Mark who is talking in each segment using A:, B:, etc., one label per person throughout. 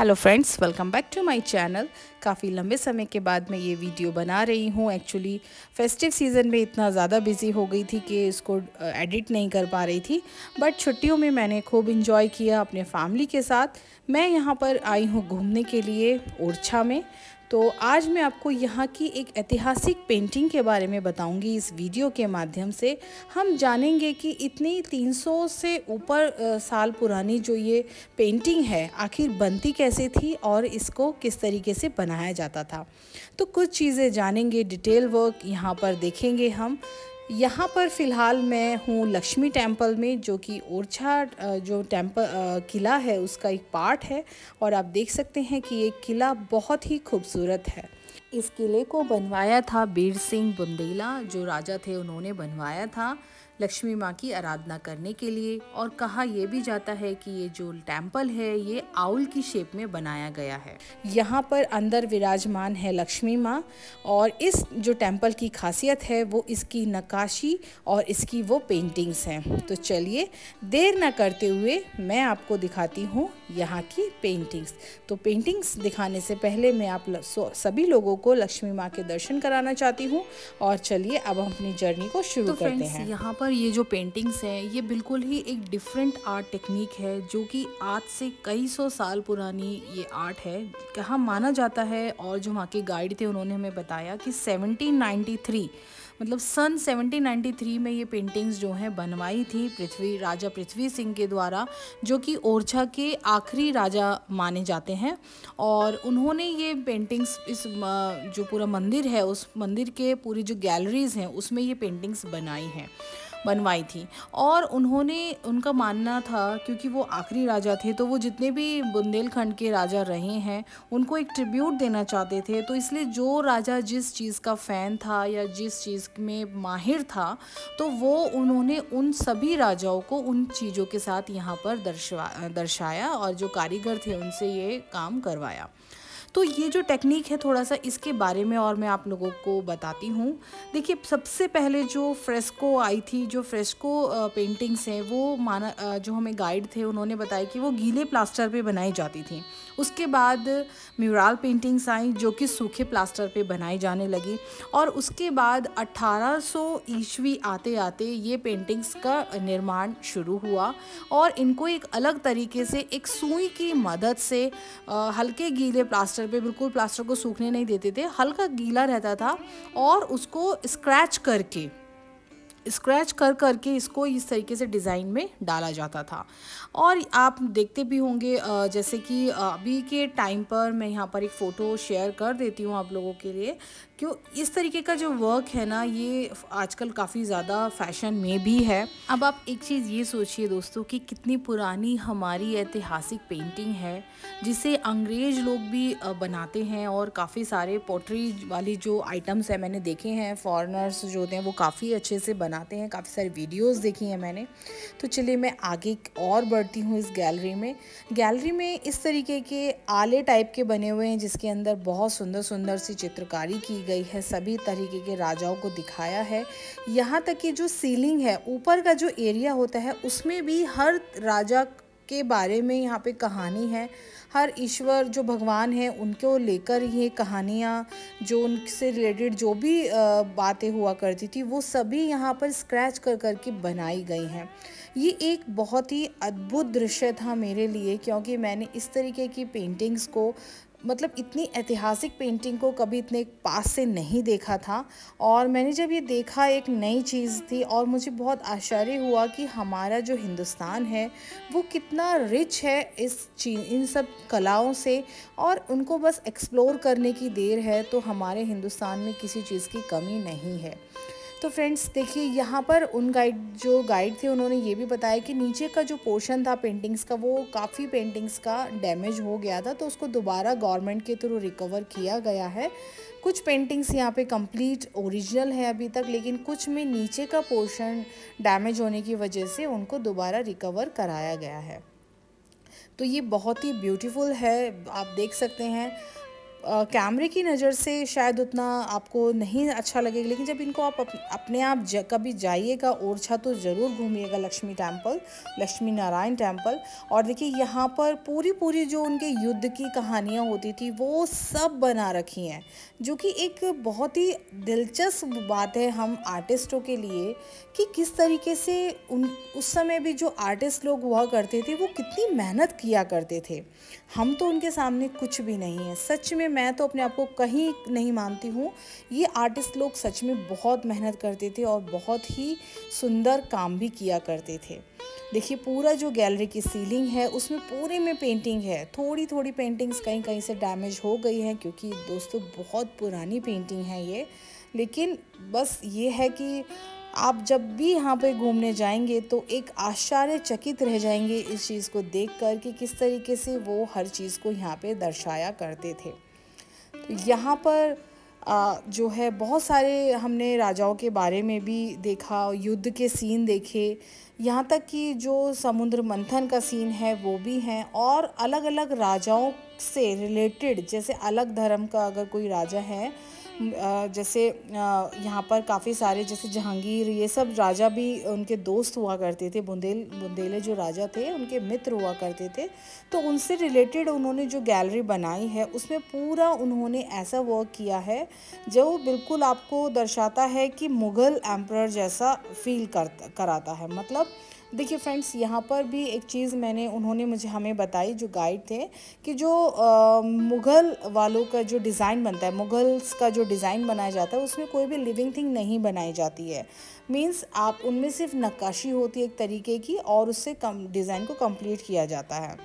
A: Hello friends, welcome back to my channel. काफ़ी लंबे समय के बाद मैं ये वीडियो बना रही हूँ। एक्चुअली फेस्टिव सीज़न में इतना ज़्यादा बिज़ी हो गई थी कि इसको एडिट नहीं कर पा रही थी। बट छुट्टियों में मैंने खूब इंजॉय किया अपने फैमिली के साथ। मैं यहाँ पर आई हूँ घूमने के लिए ओरछा में। तो आज मैं आपको यहाँ की एक ऐतिहासिक पेंटिंग के बारे में बताऊंगी। इस वीडियो के माध्यम से हम जानेंगे कि इतनी 300 से ऊपर साल पुरानी जो ये पेंटिंग है आखिर बनती कैसे थी और इसको किस तरीके से बनाया जाता था। तो कुछ चीज़ें जानेंगे, डिटेल वर्क यहाँ पर देखेंगे हम। यहाँ पर फ़िलहाल मैं हूँ लक्ष्मी टेम्पल में, जो कि ओरछा जो टेम्पल किला है उसका एक पार्ट है। और आप देख सकते हैं कि ये किला बहुत ही खूबसूरत है। इस किले को बनवाया था बीर सिंह बुंदेला, जो राजा थे, उन्होंने बनवाया था लक्ष्मी माँ की आराधना करने के लिए। और कहा यह भी जाता है कि ये जो टेम्पल है ये आउल की शेप में बनाया गया है। यहाँ पर अंदर विराजमान है लक्ष्मी माँ। और इस जो टेम्पल की खासियत है वो इसकी नक्काशी और इसकी वो पेंटिंग्स हैं। तो चलिए देर न करते हुए मैं आपको दिखाती हूँ यहाँ की पेंटिंग्स। तो पेंटिंग्स दिखाने से पहले मैं आप सभी लोगों को लक्ष्मी माँ के दर्शन कराना चाहती हूँ। और चलिए अब हम अपनी जर्नी को शुरू करते हैं। यहाँ पर ये जो पेंटिंग्स हैं ये बिल्कुल ही एक डिफरेंट आर्ट टेक्निक है, जो कि आज से कई सौ साल पुरानी ये आर्ट है। कहाँ माना जाता है, और जो वहाँ के गाइड थे उन्होंने हमें बताया कि 1793 मतलब सन 1793 में ये पेंटिंग्स जो हैं बनवाई थी राजा पृथ्वी सिंह के द्वारा, जो कि ओरछा के आखिरी राजा माने जाते हैं। और उन्होंने ये पेंटिंग्स इस जो पूरा मंदिर है उस मंदिर के पूरी जो गैलरीज हैं उसमें ये पेंटिंग्स बनवाई थी। और उनका मानना था, क्योंकि वो आखिरी राजा थे, तो वो जितने भी बुंदेलखंड के राजा रहे हैं उनको एक ट्रिब्यूट देना चाहते थे। तो इसलिए जो राजा जिस चीज़ का फ़ैन था या जिस चीज़ में माहिर था, तो वो उन्होंने उन सभी राजाओं को उन चीज़ों के साथ यहाँ पर दर्शाया और जो कारीगर थे उनसे ये काम करवाया। तो ये जो टेक्निक है थोड़ा सा इसके बारे में और मैं आप लोगों को बताती हूँ। देखिए, सबसे पहले जो फ्रेस्को आई थी, जो फ्रेस्को पेंटिंग्स हैं वो जो हमें गाइड थे उन्होंने बताया कि वो गीले प्लास्टर पे बनाई जाती थी। उसके बाद म्यूरल पेंटिंग्स आई जो कि सूखे प्लास्टर पे बनाई जाने लगी। और उसके बाद 1800 ईस्वी आते आते ये पेंटिंग्स का निर्माण शुरू हुआ। और इनको एक अलग तरीके से एक सुई की मदद से हल्के गीले प्लास्टर पे, बिल्कुल प्लास्टर को सूखने नहीं देते थे, हल्का गीला रहता था, और उसको स्क्रैच करके इसको इस तरीके से डिज़ाइन में डाला जाता था। और आप देखते भी होंगे, जैसे कि अभी के टाइम पर मैं यहाँ पर एक फ़ोटो शेयर कर देती हूँ आप लोगों के लिए। क्यों इस तरीके का जो वर्क है ना, ये आजकल काफ़ी ज़्यादा फैशन में भी है। अब आप एक चीज़ ये सोचिए दोस्तों कि कितनी पुरानी हमारी ऐतिहासिक पेंटिंग है, जिसे अंग्रेज़ लोग भी बनाते हैं। और काफ़ी सारे पोट्री वाली जो आइटम्स हैं मैंने देखे हैं, फॉरेनर्स जो होते हैं वो काफ़ी अच्छे से बनाते हैं, काफ़ी सारी वीडियोस देखी हैं मैंने। तो चलिए मैं आगे और बढ़ती हूँ इस गैलरी में इस तरीके के आले टाइप के बने हुए हैं, जिसके अंदर बहुत सुंदर सुंदर सी चित्रकारी की गई है, सभी तरीके के राजाओं को दिखाया है। यहाँ तक कि जो सीलिंग है, ऊपर का जो एरिया होता है, उसमें भी हर राजा के बारे में यहाँ पे कहानी है। हर ईश्वर जो भगवान हैं उनको लेकर ये कहानियाँ, जो उनसे रिलेटेड जो भी बातें हुआ करती थी, वो सभी यहाँ पर स्क्रैच कर के बनाई गई हैं। ये एक बहुत ही अद्भुत दृश्य था मेरे लिए, क्योंकि मैंने इस तरीके की पेंटिंग्स को, मतलब इतनी ऐतिहासिक पेंटिंग को कभी इतने पास से नहीं देखा था। और मैंने जब ये देखा, एक नई चीज़ थी, और मुझे बहुत आश्चर्य हुआ कि हमारा जो हिंदुस्तान है वो कितना रिच है इन सब कलाओं से, और उनको बस एक्सप्लोर करने की देर है। तो हमारे हिंदुस्तान में किसी चीज़ की कमी नहीं है। तो फ्रेंड्स देखिए, यहाँ पर जो गाइड थे उन्होंने ये भी बताया कि नीचे का जो पोर्शन था पेंटिंग्स का, वो काफ़ी पेंटिंग्स का डैमेज हो गया था, तो उसको दोबारा गवर्नमेंट के थ्रू रिकवर किया गया है। कुछ पेंटिंग्स यहाँ पे कंप्लीट ओरिजिनल है अभी तक, लेकिन कुछ में नीचे का पोर्शन डैमेज होने की वजह से उनको दोबारा रिकवर कराया गया है। तो ये बहुत ही ब्यूटीफुल है, आप देख सकते हैं। कैमरे की नज़र से शायद उतना आपको नहीं अच्छा लगेगा, लेकिन जब इनको आप अपने आप कभी जाइएगा ओरछा तो ज़रूर घूमिएगा लक्ष्मी टेम्पल, लक्ष्मी नारायण टेम्पल। और देखिए यहाँ पर पूरी पूरी जो उनके युद्ध की कहानियाँ होती थी वो सब बना रखी हैं, जो कि एक बहुत ही दिलचस्प बात है हम आर्टिस्टों के लिए कि किस तरीके से उस समय भी जो आर्टिस्ट लोग हुआ करते थे वो कितनी मेहनत किया करते थे। हम तो उनके सामने कुछ भी नहीं है। सच में मैं तो अपने आप को कहीं नहीं मानती हूँ। ये आर्टिस्ट लोग सच में बहुत मेहनत करते थे और बहुत ही सुंदर काम भी किया करते थे। देखिए पूरा जो गैलरी की सीलिंग है उसमें पूरे में पेंटिंग है। थोड़ी थोड़ी पेंटिंग्स कहीं कहीं से डैमेज हो गई हैं क्योंकि दोस्तों बहुत पुरानी पेंटिंग है ये। लेकिन बस ये है कि आप जब भी यहाँ पे घूमने जाएंगे तो एक आश्चर्यचकित रह जाएंगे इस चीज़ को देखकर कि किस तरीके से वो हर चीज़ को यहाँ पे दर्शाया करते थे। तो यहाँ पर जो है बहुत सारे हमने राजाओं के बारे में भी देखा, युद्ध के सीन देखे, यहाँ तक कि जो समुद्र मंथन का सीन है वो भी हैं। और अलग अलग राजाओं से रिलेटेड, जैसे अलग धर्म का अगर कोई राजा है, जैसे यहाँ पर काफ़ी सारे जैसे जहांगीर, ये सब राजा भी उनके दोस्त हुआ करते थे। बुंदेले जो राजा थे उनके मित्र हुआ करते थे। तो उनसे रिलेटेड उन्होंने जो गैलरी बनाई है उसमें पूरा उन्होंने ऐसा वर्क किया है जो बिल्कुल आपको दर्शाता है कि मुग़ल एम्परर जैसा फील कराता है। मतलब देखिए फ्रेंड्स, यहाँ पर भी एक चीज़ उन्होंने हमें बताई जो गाइड थे, कि जो मुग़ल वालों का जो डिज़ाइन बनता है, मुग़ल्स का जो डिज़ाइन बनाया जाता है उसमें कोई भी लिविंग थिंग नहीं बनाई जाती है। मींस आप उनमें सिर्फ नक्काशी होती है एक तरीके की और उससे कम डिज़ाइन को कंप्लीट किया जाता है।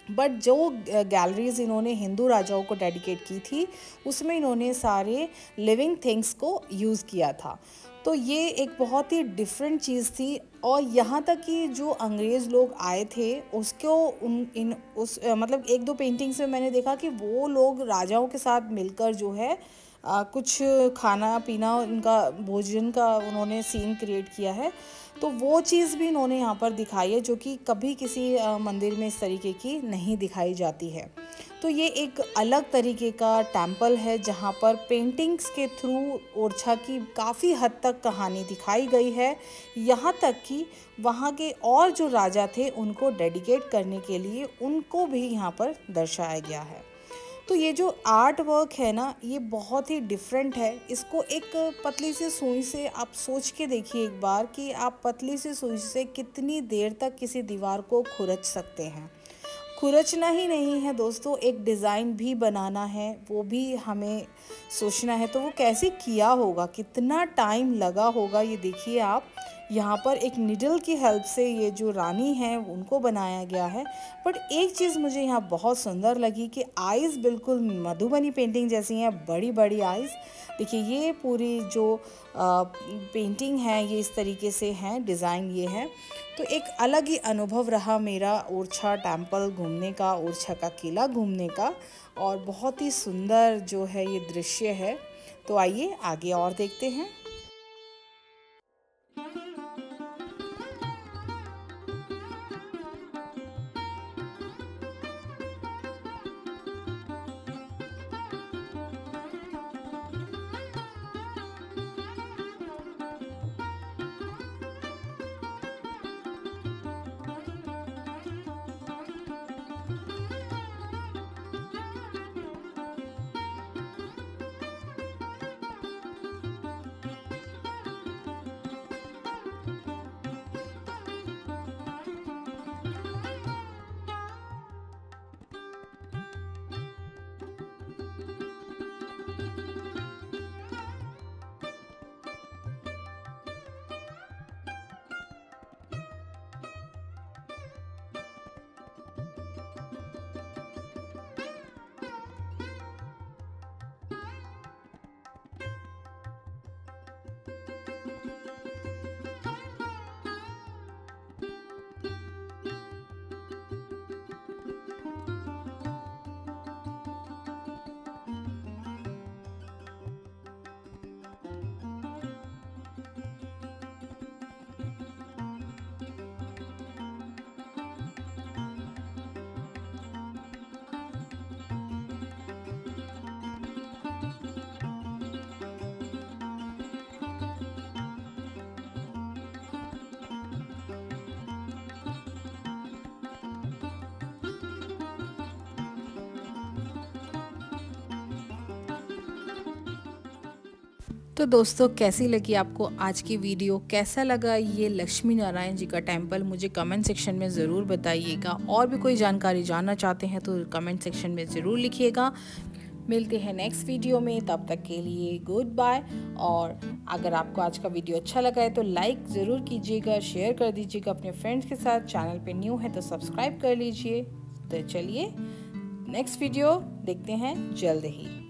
A: बट जो गैलरीज इन्होंने हिंदू राजाओं को डेडिकेट की थी उसमें इन्होंने सारे लिविंग थिंग्स को यूज़ किया था। तो ये एक बहुत ही डिफरेंट चीज़ थी। और यहाँ तक कि जो अंग्रेज़ लोग आए थे उसको मतलब एक दो पेंटिंग्स में मैंने देखा कि वो लोग राजाओं के साथ मिलकर जो है कुछ खाना पीना, उनका भोजन का उन्होंने सीन क्रिएट किया है। तो वो चीज़ भी इन्होंने यहाँ पर दिखाई है जो कि कभी किसी मंदिर में इस तरीके की नहीं दिखाई जाती है। तो ये एक अलग तरीके का टेम्पल है जहाँ पर पेंटिंग्स के थ्रू ओरछा की काफ़ी हद तक कहानी दिखाई गई है। यहाँ तक कि वहाँ के और जो राजा थे उनको डेडिकेट करने के लिए उनको भी यहाँ पर दर्शाया गया है। तो ये जो आर्ट वर्क है ना, ये बहुत ही डिफरेंट है। इसको एक पतली सी सुई से आप सोच के देखिए एक बार कि आप पतली सी सुई से कितनी देर तक किसी दीवार को खुरच सकते हैं। खुरचना ही नहीं है दोस्तों, एक डिज़ाइन भी बनाना है, वो भी हमें सोचना है। तो वो कैसे किया होगा, कितना टाइम लगा होगा, ये देखिए आप। यहाँ पर एक निडल की हेल्प से ये जो रानी है उनको बनाया गया है। बट एक चीज़ मुझे यहाँ बहुत सुंदर लगी कि आइज़ बिल्कुल मधुबनी पेंटिंग जैसी हैं, बड़ी बड़ी आइज़। देखिए ये पूरी जो पेंटिंग है ये इस तरीके से हैं, डिज़ाइन ये है। तो एक अलग ही अनुभव रहा मेरा ओरछा टेम्पल घूमने का, ओरछा का किला घूमने का। और बहुत ही सुंदर जो है ये दृश्य है। तो आइए आगे और देखते हैं। तो दोस्तों कैसी लगी आपको आज की वीडियो, कैसा लगा ये लक्ष्मी नारायण जी का टेम्पल, मुझे कमेंट सेक्शन में ज़रूर बताइएगा। और भी कोई जानकारी जानना चाहते हैं तो कमेंट सेक्शन में ज़रूर लिखिएगा। मिलते हैं नेक्स्ट वीडियो में, तब तक के लिए गुड बाय। और अगर आपको आज का वीडियो अच्छा लगा है तो लाइक ज़रूर कीजिएगा, शेयर कर दीजिएगा अपने फ्रेंड्स के साथ। चैनल पे न्यू है तो सब्सक्राइब कर लीजिए। तो चलिए नेक्स्ट वीडियो देखते हैं जल्द ही।